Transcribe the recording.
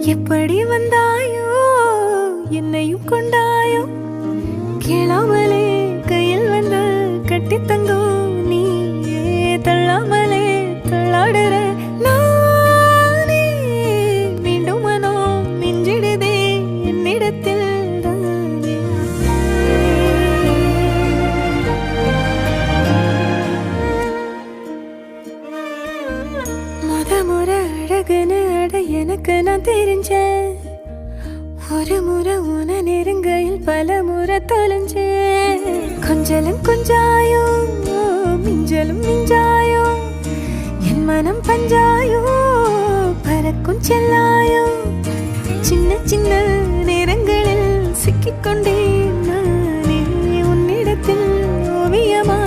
எப்படி வந்தாயோ என்னையும் கொண்டாயோ கேளாமலே கையில் வந்து கட்டி தங்கோ நீ தள்ளாமலே தள்ளாடுற நானே மீண்டும் மனோ மிஞ்சிடுதே என்னிடத்தில் தானே. முறை அழகுன்னு அட எனக்கு நான் தெரிஞ்சேன் ஒரு முறை உன நெருங்கையில் பல முறை தொலைஞ்சேன் கொஞ்சலும் கொஞ்சாயோ மிஞ்சலும் மிஞ்சாயோ என் மனம் பஞ்சாயோ பறக்கும் செல்லாயோ சின்ன சின்ன நேரங்களில் சிக்கிக்கொண்டேன் நானே உன்னிடத்தில் ஓவியமா